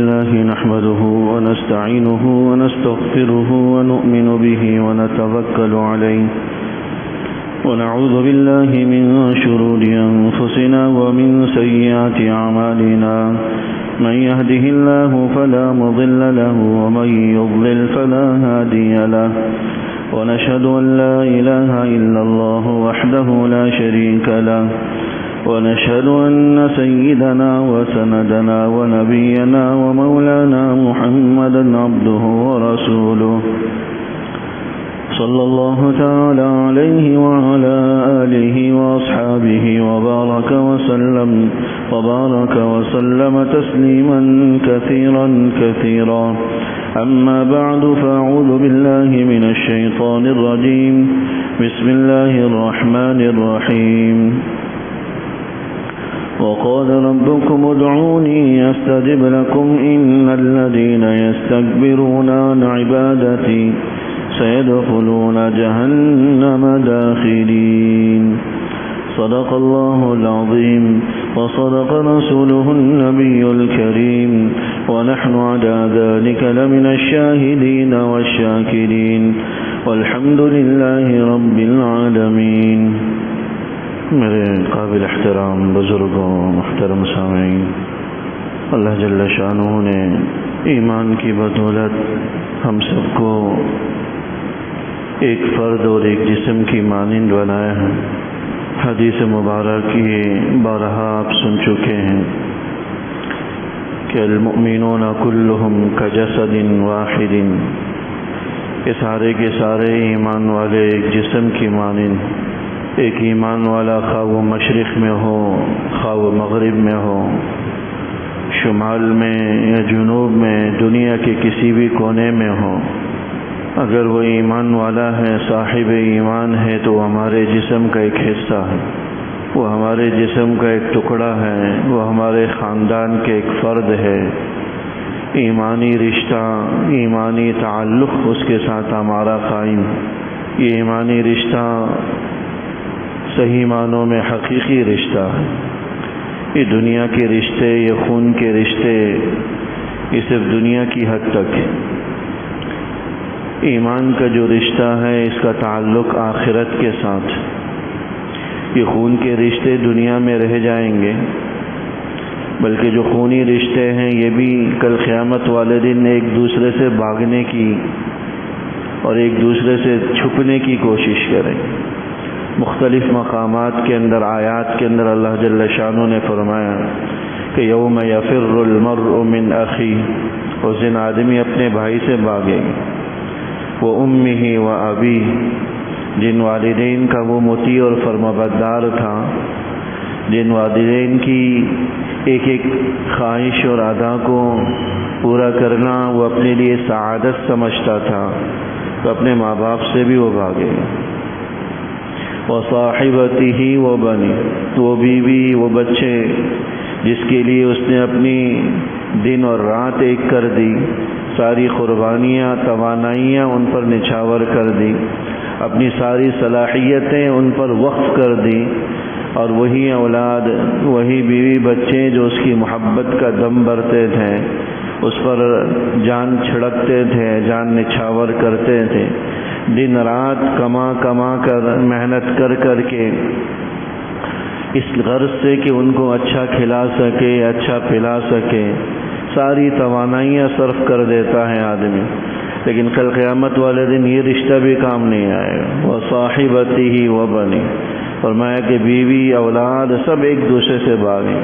لله نحمده ونستعينه ونستغفره ونؤمن به ونتوكل عليه ونعوذ بالله من شرور أنفسنا ومن سيئات أعمالنا من يهده الله فلا مضل له ومن يضلل فلا هادي له ونشهد أن لا إله إلا الله وحده لا شريك له ونشهد أن سيدنا وسندنا ونبينا ومولانا محمدا عبده ورسوله صلى الله تعالى عليه وعلى آله وأصحابه وبارك وسلم تسليما كثيرا أما بعد فأعوذ بالله من الشيطان الرجيم بسم الله الرحمن الرحيم وقال ربكم ادعوني أستجب لكم إن الذين يستكبرون عن عبادتي سيدخلون جهنم داخرين صدق الله العظيم وصدق رسوله النبي الكريم ونحن على ذلك لمن الشاهدين والشاكرين والحمد لله رب العالمين. میرے قابل احترام بزرگوں، محترم سامعین، اللہ جل شانہ نے ایمان کی بدولت ہم سب کو ایک فرد اور ایک جسم کی مانند بنایا ہے. حدیث مبارک یہ بارہا آپ سن چکے ہیں کہ المؤمنون کلہم کجسد واحد، کہ سارے کے سارے ایمان والے ایک جسم کی مانند. ایک ایمان والا خواہ وہ مشرق میں ہو، خواہ وہ مغرب میں ہو، شمال میں یا جنوب میں، دنیا کے کسی بھی کونے میں ہو، اگر وہ ایمان والا ہے، صاحب ایمان ہے، تو وہ ہمارے جسم کا ایک حصہ ہے، وہ ہمارے جسم کا ایک ٹکڑا ہے، وہ ہمارے خاندان کے ایک فرد ہے. ایمانی رشتہ، ایمانی تعلق اس کے ساتھ ہمارا قائم. یہ ایمانی رشتہ صحیح معنوں میں حقیقی رشتہ ہے. یہ دنیا کے رشتے، یہ خون کے رشتے، یہ صرف دنیا کی حد تک ہے. ایمان کا جو رشتہ ہے اس کا تعلق آخرت کے ساتھ. یہ خون کے رشتے دنیا میں رہ جائیں گے، بلکہ جو خونی رشتے ہیں یہ بھی کل قیامت والے دن ایک دوسرے سے بھاگنے کی اور ایک دوسرے سے چھپنے کی کوشش کریں. مختلف مقامات کے اندر، آیات کے اندر اللہ جل شانہ نے فرمایا کہ یوم یفر المرء من اخیہ، اس دن آدمی اپنے بھائی سے بھاگے گا. وہ امہ و ابی، جن والدین کا وہ مطیع اور فرمانبردار تھا، جن والدین کی ایک ایک خواہش اور ادا کو پورا کرنا وہ اپنے لیے سعادت سمجھتا تھا، تو اپنے ماں باپ سے بھی وہ بھاگے گا. وصاحبتہ و بنی، وہ بیوی، وہ بچے جس کے لیے اس نے اپنی دن اور رات ایک کر دی، ساری قربانیاں، توانائیاں ان پر نچھاور کر دی، اپنی ساری صلاحیتیں ان پر وقف کر دی. اور وہی اولاد، وہی بیوی بچے جو اس کی محبت کا دم بھرتے تھے، اس پر جان چھڑکتے تھے، جان نچھاور کرتے تھے، دن رات کما کر، محنت کر کے، اس غرض سے کہ ان کو اچھا کھلا سکے، اچھا پلا سکے، ساری توانائیاں صرف کر دیتا ہے آدمی. لیکن کل قیامت والے دن یہ رشتہ بھی کام نہیں آئے گا. وصاحبتہ و بنی، فرمایا کہ بیوی، اولاد سب ایک دوسرے سے بھاگیں.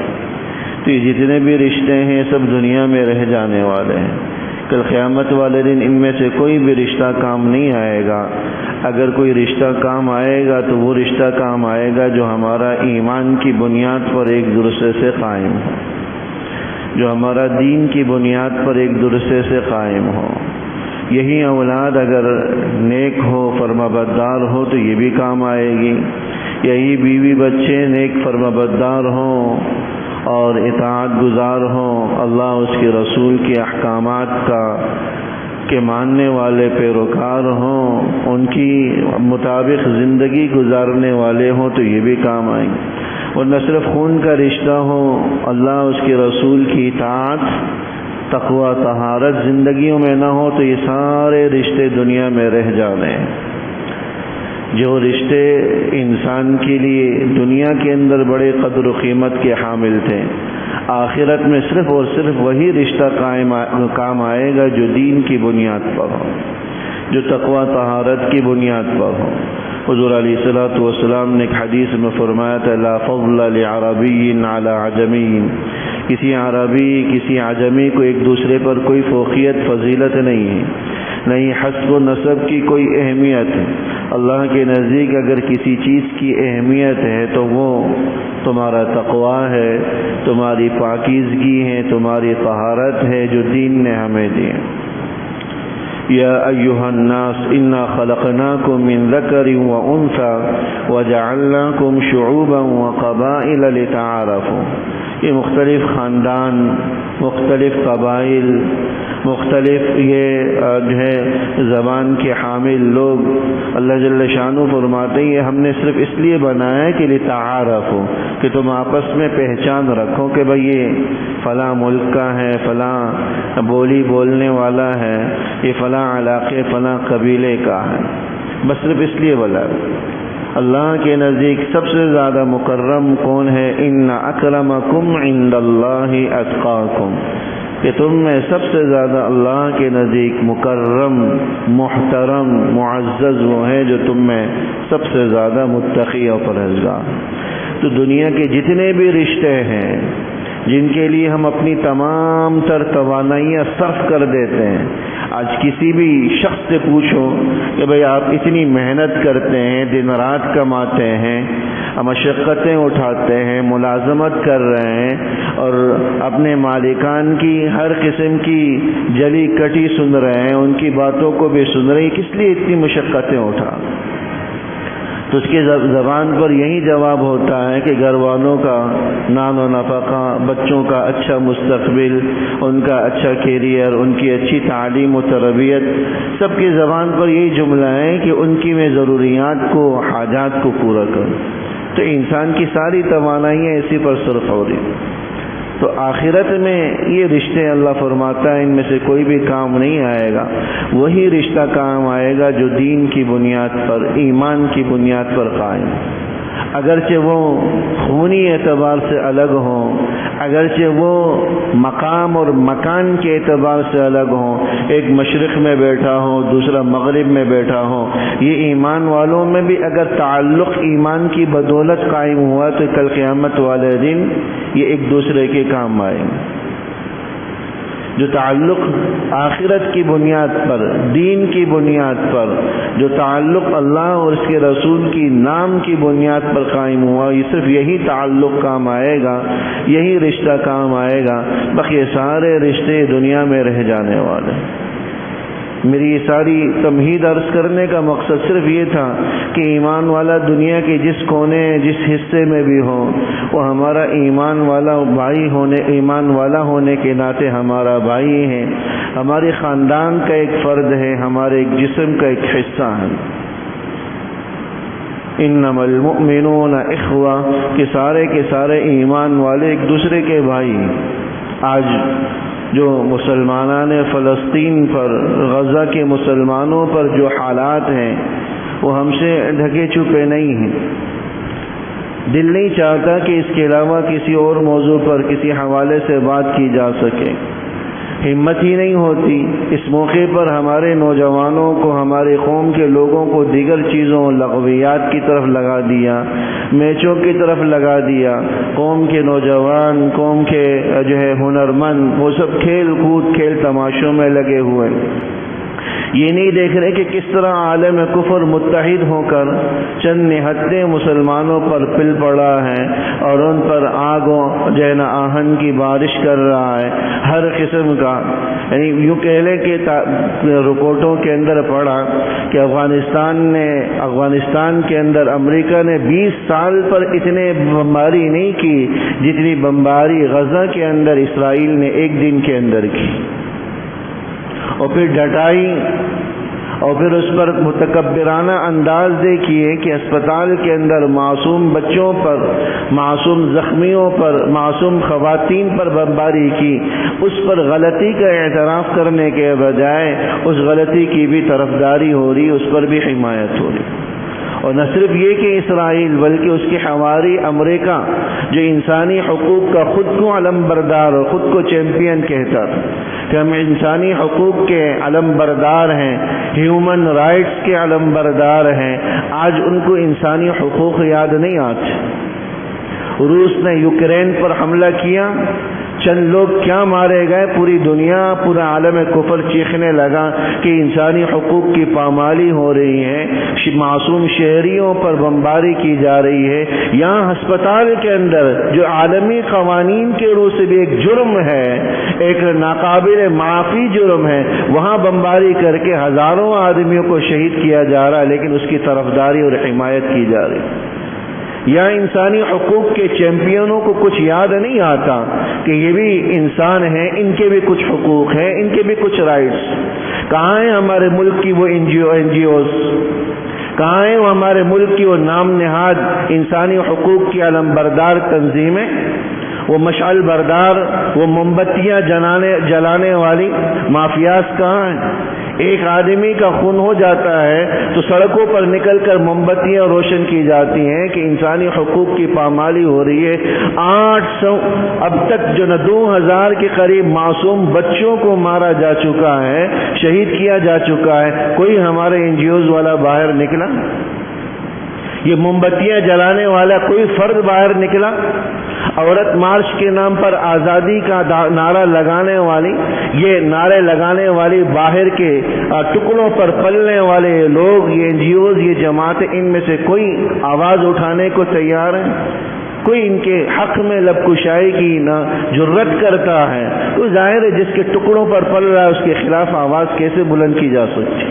تو یہ جتنے بھی رشتے ہیں سب دنیا میں رہ جانے والے ہیں. کل قیامت والے دن ان میں سے کوئی بھی رشتہ کام نہیں آئے گا. اگر کوئی رشتہ کام آئے گا تو وہ رشتہ کام آئے گا جو ہمارا ایمان کی بنیاد پر ایک دوسرے سے قائم ہو، جو ہمارا دین کی بنیاد پر ایک دوسرے سے قائم ہو. یہی اولاد اگر نیک ہو، فرمانبردار ہو تو یہ بھی کام آئے گی. یہی بیوی بچے نیک فرمانبردار ہوں اور اطاعت گزار ہوں، اللہ اس کے رسول کے احکامات کے ماننے والے پیروکار ہوں، ان کی مطابق زندگی گزارنے والے ہوں تو یہ بھی کام آئیں گے. اور نہ صرف خون کا رشتہ ہو، اللہ اس کے رسول کی اطاعت تقوی طہارت زندگیوں میں نہ ہو تو یہ سارے رشتے دنیا میں رہ جانے ہیں۔ جو رشتے انسان کے لیے دنیا کے اندر بڑے قدر و قیمت کے حامل تھے، آخرت میں صرف اور صرف وہی رشتہ کام آئے گا جو دین کی بنیاد پر ہو، جو تقوی طہارت کی بنیاد پر ہو۔ حضور علیہ الصلوۃ والسلام نے ایک حدیث میں فرمایا تھا لا فضل لعربی علی عجمی، کسی عربی کسی عجمی کو ایک دوسرے پر کوئی فوقیت فضیلت نہیں ہے، نہیں حسب و نسب کی کوئی اہمیت ہے۔ اللہ کے نزدیک اگر کسی چیز کی اہمیت ہے تو وہ تمہارا تقوی ہے، تمہاری پاکیزگی ہے، تمہاری طہارت ہے جو دین نے ہمیں دی ہے۔ یا ایھا الناس انا خلقناکم من ذکر وانثى وجعلناکم شعوبا وقبائل لتعارفوا۔ یہ مختلف خاندان، مختلف قبائل، مختلف جو ہے زبان کے حامل لوگ، اللہ جل شانہ فرماتے ہیں ہم نے صرف اس لیے بنایا ہے کہ لتعارفوا، کہ تم آپس میں پہچان رکھو کہ بھئی یہ فلاں ملک کا ہے، فلاں بولی بولنے والا ہے، یہ فلاں علاقے فلاں قبیلے کا ہے، بس صرف اس لیے بولا۔ اللہ کے نزدیک سب سے زیادہ مکرم کون ہے؟ ان اکرمکم عند اللہ اتقاکم، کہ تم میں سب سے زیادہ اللہ کے نزدیک مکرم، محترم، معزز وہ ہے جو تم میں سب سے زیادہ متقی اور پرہیزگار۔ تو دنیا کے جتنے بھی رشتے ہیں جن کے لیے ہم اپنی تمام تر توانائیاں صرف کر دیتے ہیں، آج کسی بھی شخص سے پوچھو کہ بھئی آپ اتنی محنت کرتے ہیں، دن رات کماتے ہیں، مشقتیں اٹھاتے ہیں، ملازمت کر رہے ہیں اور اپنے مالکان کی ہر قسم کی جلی کٹی سن رہے ہیں، ان کی باتوں کو بھی سن رہے ہیں، کس لیے اتنی مشقتیں اٹھا؟ تو اس کی زبان پر یہی جواب ہوتا ہے کہ گھر والوں کا نان و نفقہ، بچوں کا اچھا مستقبل، ان کا اچھا کیریئر، ان کی اچھی تعلیم و تربیت، سب کی زبان پر یہی جملہ ہے کہ ان کی میں ضروریات کو، حاجات کو پورا کروں۔ تو انسان کی ساری توانائیاں اسی پر صرف ہو رہی۔ تو آخرت میں یہ رشتے اللہ فرماتا ہے ان میں سے کوئی بھی کام نہیں آئے گا، وہی رشتہ کام آئے گا جو دین کی بنیاد پر، ایمان کی بنیاد پر قائم، اگرچہ وہ خونی اعتبار سے الگ ہوں، اگرچہ وہ مقام اور مکان کے اعتبار سے الگ ہوں، ایک مشرق میں بیٹھا ہو، دوسرا مغرب میں بیٹھا ہو، یہ ایمان والوں میں بھی اگر تعلق ایمان کی بدولت قائم ہوا تو کل قیامت والے دن یہ ایک دوسرے کے کام آئیں گے۔ جو تعلق آخرت کی بنیاد پر، دین کی بنیاد پر، جو تعلق اللہ اور اس کے رسول کی نام کی بنیاد پر قائم ہوا، یہ صرف یہی تعلق کام آئے گا، یہی رشتہ کام آئے گا، باقی سارے رشتے دنیا میں رہ جانے والے۔ میری یہ ساری تمہید عرض کرنے کا مقصد صرف یہ تھا کہ ایمان والا دنیا کے جس کونے، جس حصے میں بھی ہو، وہ ہمارا ایمان والا بھائی ہونے، ایمان والا ہونے کے ناطے ہمارا بھائی ہے، ہمارے خاندان کا ایک فرد ہے، ہمارے ایک جسم کا ایک حصہ ہے۔ انما المؤمنون اخوہ، کہ سارے کے سارے ایمان والے ایک دوسرے کے بھائی۔ آج جو مسلمانان فلسطین پر، غزہ کے مسلمانوں پر جو حالات ہیں وہ ہم سے ڈھکے چھپے نہیں ہیں۔ دل نہیں چاہتا کہ اس کے علاوہ کسی اور موضوع پر کسی حوالے سے بات کی جا سکے، ہمت ہی نہیں ہوتی۔ اس موقع پر ہمارے نوجوانوں کو، ہمارے قوم کے لوگوں کو دیگر چیزوں، لغویات کی طرف لگا دیا، میچوں کی طرف لگا دیا۔ قوم کے نوجوان، قوم کے جو ہے ہنرمند، وہ سب کھیل کود، کھیل تماشوں میں لگے ہوئے، یہ نہیں دیکھ رہے کہ کس طرح عالم کفر متحد ہو کر چند نہتے مسلمانوں پر پل پڑا ہے اور ان پر آگ و آہن کی بارش کر رہا ہے، ہر قسم کا۔ یعنی یوں کہہ لیں کہ رپورٹوں کے اندر پڑھا کہ افغانستان کے اندر امریکہ نے 20 سال پر اتنے بمباری نہیں کی جتنی بمباری غزہ کے اندر اسرائیل نے ایک دن کے اندر کی، اور پھر ڈٹائی اور پھر اس پر متکبرانہ انداز دیکھیے کہ اسپتال کے اندر معصوم بچوں پر، معصوم زخمیوں پر، معصوم خواتین پر بمباری کی، اس پر غلطی کا اعتراف کرنے کے بجائے اس غلطی کی بھی طرفداری ہو رہی، اس پر بھی حمایت ہو رہی۔ اور نہ صرف یہ کہ اسرائیل بلکہ اس کے حواری امریکہ جو انسانی حقوق کا خود کو علم بردار اور خود کو چیمپئن کہتا تھا کہ ہم انسانی حقوق کے علم بردار ہیں، ہیومن رائٹس کے علم بردار ہیں، آج ان کو انسانی حقوق یاد نہیں آتے۔ روس نے یوکرین پر حملہ کیا، چند لوگ کیا مارے گئے، پوری دنیا، پورا عالم کفر چیخنے لگا کہ انسانی حقوق کی پامالی ہو رہی ہے، معصوم شہریوں پر بمباری کی جا رہی ہے۔ یہاں ہسپتال کے اندر جو عالمی قوانین کے روح سے بھی ایک جرم ہے، ایک ناقابل معافی جرم ہے، وہاں بمباری کر کے ہزاروں آدمیوں کو شہید کیا جا رہا ہے، لیکن اس کی طرفداری اور حمایت کی جا رہی ہے۔ یا انسانی حقوق کے چیمپئنوں کو کچھ یاد نہیں آتا کہ یہ بھی انسان ہیں، ان کے بھی کچھ حقوق ہیں، ان کے بھی کچھ رائٹس۔ کہاں ہیں ہمارے ملک کی وہ این جی اوز؟ کہاں ہیں وہ ہمارے ملک کی وہ نام نہاد انسانی حقوق کی علم بردار تنظیمیں؟ وہ مشعل بردار، وہ موم بتیاں جلانے والی مافیاز کہاں ہیں؟ ایک آدمی کا خون ہو جاتا ہے تو سڑکوں پر نکل کر موم بتیاں روشن کی جاتی ہیں کہ انسانی حقوق کی پامالی ہو رہی ہے۔ 800 اب تک جو 2000 کے قریب معصوم بچوں کو مارا جا چکا ہے، شہید کیا جا چکا ہے، کوئی ہمارے این جی اوز والا باہر نکلا؟ یہ موم بتیاں جلانے والا کوئی فرد باہر نکلا؟ عورت مارچ کے نام پر آزادی کا نعرہ لگانے والی، یہ نعرے لگانے والی باہر کے ٹکڑوں پر پلنے والے لوگ، یہ این جی اوز، یہ جماعتیں، ان میں سے کوئی آواز اٹھانے کو تیار ہے؟ کوئی ان کے حق میں لب کشائی کی نہ جرت کرتا ہے؟ تو ظاہر ہے جس کے ٹکڑوں پر پل رہا ہے اس کے خلاف آواز کیسے بلند کی جا سکتی؟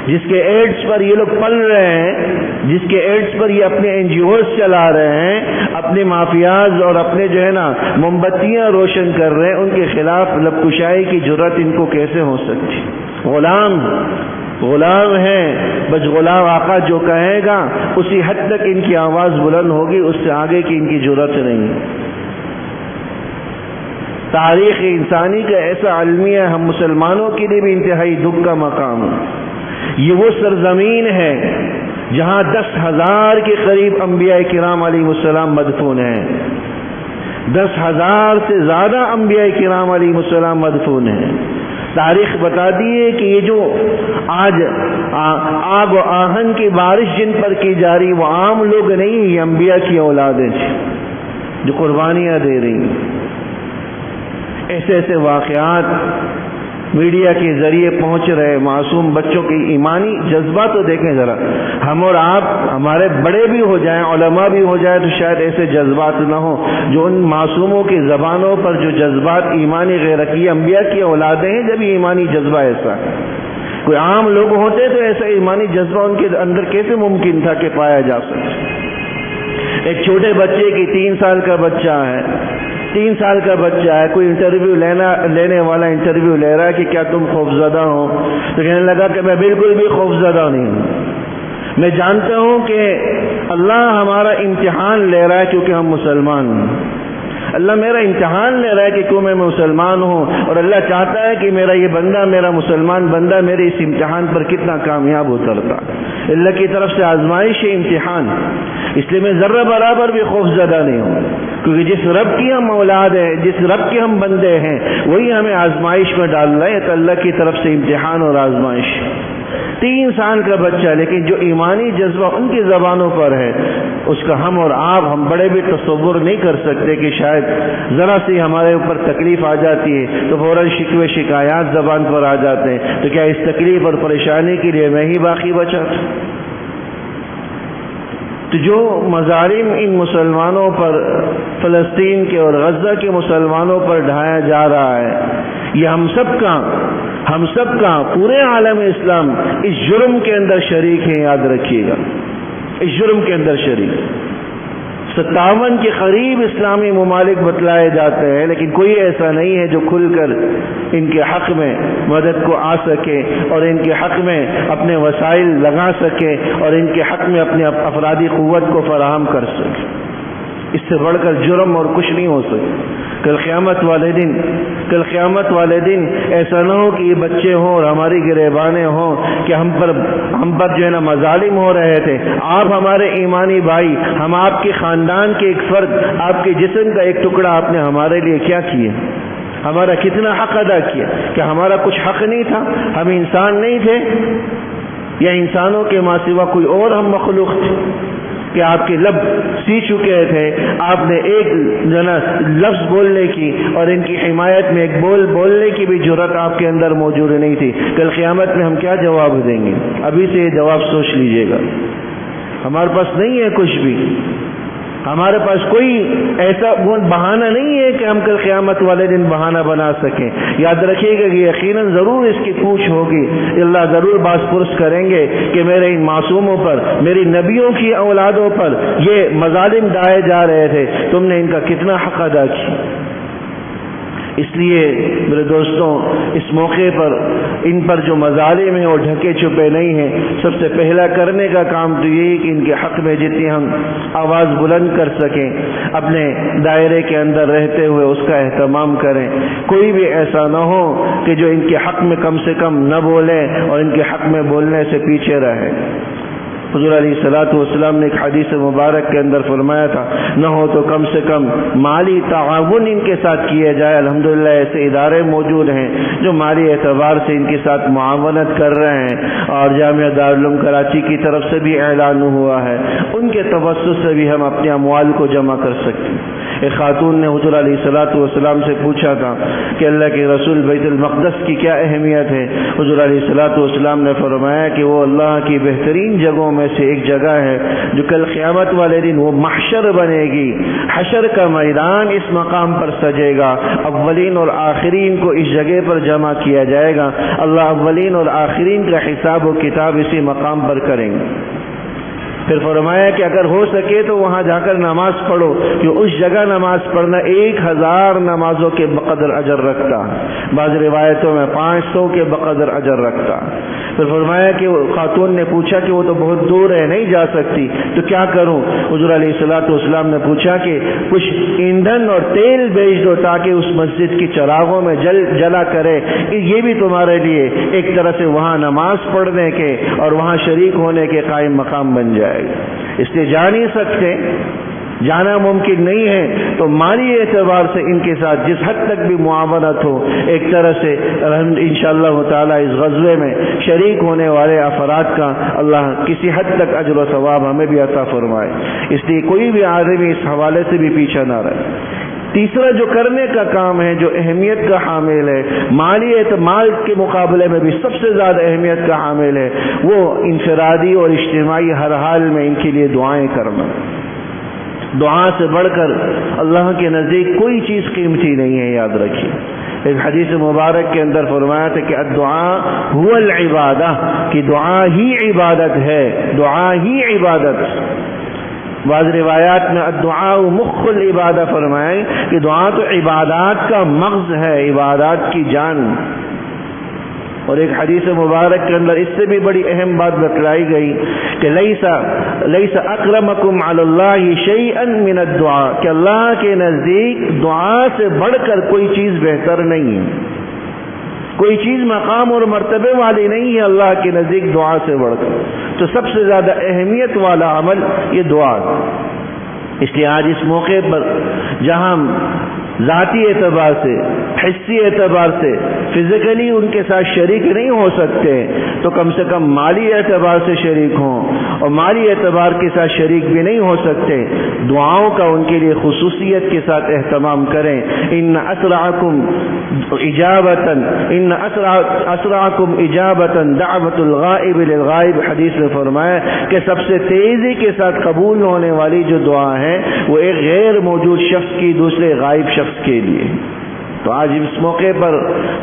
جس کے ایڈز پر یہ لوگ پل رہے ہیں، جس کے ایڈز پر یہ اپنے این جی اوز چلا رہے ہیں، اپنے مافیاز اور اپنے جو ہے نا موم بتیاں روشن کر رہے ہیں، ان کے خلاف لب کشائی کی جرت ان کو کیسے ہو سکتی؟ غلام ہیں، بس غلام آقا جو کہے گا اسی حد تک ان کی آواز بلند ہوگی، اس سے آگے کی ان کی جرت نہیں۔ تاریخ انسانی کا ایسا المیہ ہم مسلمانوں کے لیے بھی انتہائی دکھ کا مقام ہے۔ یہ وہ سرزمین ہے جہاں 10,000 کے قریب انبیاء کرام علیہ السلام مدفون ہیں، 10,000 سے زیادہ انبیاء کرام علیہ السلام مدفون ہیں۔ تاریخ بتاتی ہے کہ یہ جو آج آگ و آہن کی بارش جن پر کی جا رہی وہ عام لوگ نہیں، یہ انبیاء کی اولادیں جو قربانیاں دے رہی ہیں۔ ایسے ایسے واقعات میڈیا کے ذریعے پہنچ رہے معصوم بچوں کے ایمانی جذبات تو دیکھیں ذرا، ہم اور آپ ہمارے بڑے بھی ہو جائیں، علماء بھی ہو جائیں، تو شاید ایسے جذبات نہ ہوں جو ان معصوموں کی زبانوں پر جو جذبات ایمانی غیرتی انبیاء کی اولادیں ہیں، جب یہ ایمانی جذبہ ایسا ہے۔ کوئی عام لوگ ہوتے تو ایسا ایمانی جذبہ ان کے اندر کیسے ممکن تھا کہ پایا جا سکے؟ ایک چھوٹے بچے کی 3 سال کا بچہ ہے، 3 سال کا بچہ ہے، کوئی انٹرویو لینے والا انٹرویو لے رہا ہے کہ کیا تم خوفزدہ ہو؟ تو کہنے لگا کہ میں بالکل بھی خوفزدہ نہیں ہوں، میں جانتا ہوں کہ اللہ ہمارا امتحان لے رہا ہے کیونکہ ہم مسلمان ہیں، اللہ میرا امتحان لے رہا ہے کہ کیوں میں مسلمان ہوں، اور اللہ چاہتا ہے کہ میرا یہ بندہ، میرا مسلمان بندہ میرے اس امتحان پر کتنا کامیاب اترتا۔ اللہ کی طرف سے آزمائش ہے، امتحان، اس لیے میں ذرہ برابر بھی خوفزدہ نہیں ہوں، کیونکہ جس رب کی ہم اولاد ہیں، جس رب کے ہم بندے ہیں، وہی ہمیں آزمائش میں ڈال رہا ہے، تو اللہ کی طرف سے امتحان اور آزمائش۔ 3 سال کا بچہ، لیکن جو ایمانی جذبہ ان کی زبانوں پر ہے اس کا ہم اور آپ، ہم بڑے بھی تصور نہیں کر سکتے کہ شاید ذرا سی ہمارے اوپر تکلیف آ جاتی ہے تو فوراً شکوے شکایات زبان پر آ جاتے ہیں، تو کیا اس تکلیف اور پریشانی کے لیے میں ہی باقی بچا تھا؟ تو جو مظالم ان مسلمانوں پر، فلسطین کے اور غزہ کے مسلمانوں پر ڈھایا جا رہا ہے، یہ ہم سب کا پورے عالم اسلام اس جرم کے اندر شریک ہے، یاد رکھیے گا، اس جرم کے اندر شریک۔ 57 کے قریب اسلامی ممالک بتلائے جاتے ہیں، لیکن کوئی ایسا نہیں ہے جو کھل کر ان کے حق میں مدد کو آ سکے اور ان کے حق میں اپنے وسائل لگا سکے اور ان کے حق میں اپنے افرادی قوت کو فراہم کر سکے۔ اس سے بڑھ کر جرم اور کچھ نہیں ہو سکے۔ کل قیامت والے دن ایسا نہ ہو کہ یہ بچے ہوں اور ہماری گریبانیں ہوں کہ ہم پر جو ہے نا مظالم ہو رہے تھے، آپ ہمارے ایمانی بھائی، ہم آپ کے خاندان کے ایک فرد، آپ کے جسم کا ایک ٹکڑا، آپ نے ہمارے لیے کیا کیا؟ ہمارا کتنا حق ادا کیا؟ کیا ہمارا کچھ حق نہیں تھا؟ ہم انسان نہیں تھے؟ یا انسانوں کے ماں سوا کوئی اور ہم مخلوق تھے کہ آپ کے لب سی چکے تھے، آپ نے ایک لفظ بولنے کی اور ان کی حمایت میں ایک بولنے کی بھی جرات آپ کے اندر موجود نہیں تھی؟ کل قیامت میں ہم کیا جواب دیں گے؟ ابھی سے یہ جواب سوچ لیجئے گا۔ ہمارے پاس نہیں ہے کچھ بھی، ہمارے پاس کوئی ایسا بہانہ نہیں ہے کہ ہم کل قیامت والے دن بہانہ بنا سکیں۔ یاد رکھیے گا کہ یقیناً ضرور اس کی پوچھ ہوگی، اللہ ضرور باز پرس کریں گے کہ میرے ان معصوموں پر، میری نبیوں کی اولادوں پر یہ مظالم ڈائے جا رہے تھے، تم نے ان کا کتنا حق ادا کیا۔ اس لیے میرے دوستوں، اس موقع پر ان پر جو مظالم ہیں اور ڈھکے چھپے نہیں ہیں، سب سے پہلا کرنے کا کام تو یہی کہ ان کے حق میں جتنی ہم آواز بلند کر سکیں اپنے دائرے کے اندر رہتے ہوئے اس کا اہتمام کریں۔ کوئی بھی ایسا نہ ہو کہ جو ان کے حق میں کم سے کم نہ بولے اور ان کے حق میں بولنے سے پیچھے رہے۔ حضور علیہ الصلوۃ والسلام نے ایک حدیث مبارک کے اندر فرمایا تھا، نہ ہو تو کم سے کم مالی تعاون ان کے ساتھ کیا جائے۔ الحمدللہ ایسے ادارے موجود ہیں جو مالی اعتبار سے ان کے ساتھ معاونت کر رہے ہیں، اور جامعہ دارالعلوم کراچی کی طرف سے بھی اعلان ہوا ہے، ان کے توسط سے بھی ہم اپنے اموال کو جمع کر سکتے ہیں۔ ایک خاتون نے حضور علیہ الصلوۃ والسلام سے پوچھا تھا کہ اللہ کے رسول، بیت المقدس کی کیا اہمیت ہے؟ حضور علیہ الصلوۃ والسلام نے فرمایا کہ وہ اللہ کی بہترین جگہوں میں سے ایک جگہ ہے جو کل قیامت والے دن وہ محشر بنے گی، حشر کا میدان اس مقام پر سجے گا، اولین اور آخرین کو اس جگہ پر جمع کیا جائے گا، اللہ اولین اور آخرین کا حساب و کتاب اسی مقام پر کریں گے۔ پھر فرمایا کہ اگر ہو سکے تو وہاں جا کر نماز پڑھو، کہ اس جگہ نماز پڑھنا 1000 نمازوں کے بقدر اجر رکھتا، بعض روایتوں میں 500 کے بقدر اجر رکھتا۔ پھر فرمایا کہ خاتون نے پوچھا کہ وہ تو بہت دور ہے، نہیں جا سکتی، تو کیا کروں؟ حضور علیہ الصلوۃ والسلام نے پوچھا کہ کچھ ایندھن اور تیل بیچ دو تاکہ اس مسجد کی چراغوں میں جلا کرے، یہ بھی تمہارے لیے ایک طرح سے وہاں نماز پڑھنے کے اور وہاں شریک ہونے کے قائم مقام بن جائے۔ اس لیے جا نہیں سکتے، جانا ممکن نہیں ہے، تو مالی اعتبار سے ان کے ساتھ جس حد تک بھی معاونت ہو، ایک طرح سے انشاءاللہ تعالی اس غزوے میں شریک ہونے والے افراد کا اللہ کسی حد تک اجر و ثواب ہمیں بھی عطا فرمائے۔ اس لیے کوئی بھی آدمی اس حوالے سے بھی پیچھے نہ رہے۔ تیسرا جو کرنے کا کام ہے، جو اہمیت کا حامل ہے، مالی اعتماد کے مقابلے میں بھی سب سے زیادہ اہمیت کا حامل ہے، وہ انفرادی اور اجتماعی ہر حال میں ان کے لیے دعائیں کرنا۔ دعا سے بڑھ کر اللہ کے نزدیک کوئی چیز قیمتی نہیں ہے، یاد رکھیے۔ ایک حدیث مبارک کے اندر فرمایا تھا کہ الدعاء هو العبادہ، کہ دعا ہی عبادت ہے، دعا ہی عبادت۔ بعض روایات میں الدعاء مخ العبادہ فرمائیں کہ دعا تو عبادات کا مغز ہے، عبادات کی جان۔ اور ایک حدیث مبارک کے اندر اس سے بھی بڑی اہم بات بتلائی گئی کہ لیس اکرمکم علی اللہ شیئا من الدعاء، کہ اللہ کے نزدیک دعا سے بڑھ کر کوئی چیز بہتر نہیں ہے، کوئی چیز مقام اور مرتبے والی نہیں ہے اللہ کے نزدیک دعا سے بڑھ کر۔ تو سب سے زیادہ اہمیت والا عمل یہ دعا۔ اس لیے آج اس موقع پر جہاں ذاتی اعتبار سے، حسی اعتبار سے، فزیکلی ان کے ساتھ شریک نہیں ہو سکتے، تو کم سے کم مالی اعتبار سے شریک ہوں، اور مالی اعتبار کے ساتھ شریک بھی نہیں ہو سکتے، دعاؤں کا ان کے لیے خصوصیت کے ساتھ اہتمام کریں۔ ان اسرعکم اجابتا دعوت الغائب للغائب، حدیث میں فرمایا کہ سب سے تیزی کے ساتھ قبول ہونے والی جو دعا ہے وہ ایک غیر موجود شخص کی دوسرے غائب شخص کے لیے۔ تو آج اس موقع پر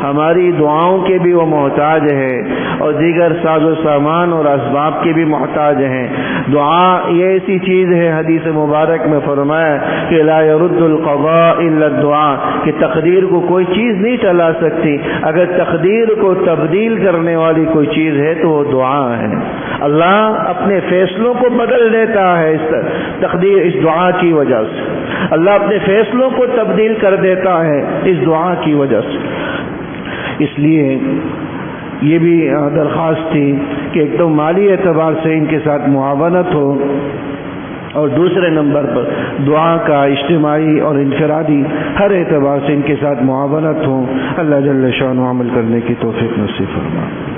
ہماری دعاؤں کے بھی وہ محتاج ہے، اور دیگر ساز و سامان اور اسباب کے بھی محتاج ہیں۔ دعا یہ ایسی چیز ہے، حدیث مبارک میں فرمایا کہ لا يرد القضاء الا الدعاء، کہ تقدیر کو کوئی چیز نہیں ٹلا سکتی، اگر تقدیر کو تبدیل کرنے والی کوئی چیز ہے تو وہ دعا ہے۔ اللہ اپنے فیصلوں کو بدل دیتا ہے اس دعا کی وجہ سے، اللہ اپنے فیصلوں کو تبدیل کر دیتا ہے اس دعا کی وجہ سے۔ اس لیے یہ بھی درخواست تھی کہ ایک تو مالی اعتبار سے ان کے ساتھ معاونت ہو، اور دوسرے نمبر پر دعا کا اجتماعی اور انفرادی ہر اعتبار سے ان کے ساتھ معاونت ہو۔ اللہ جل شانہ عمل کرنے کی توفیق نصیب فرمائے۔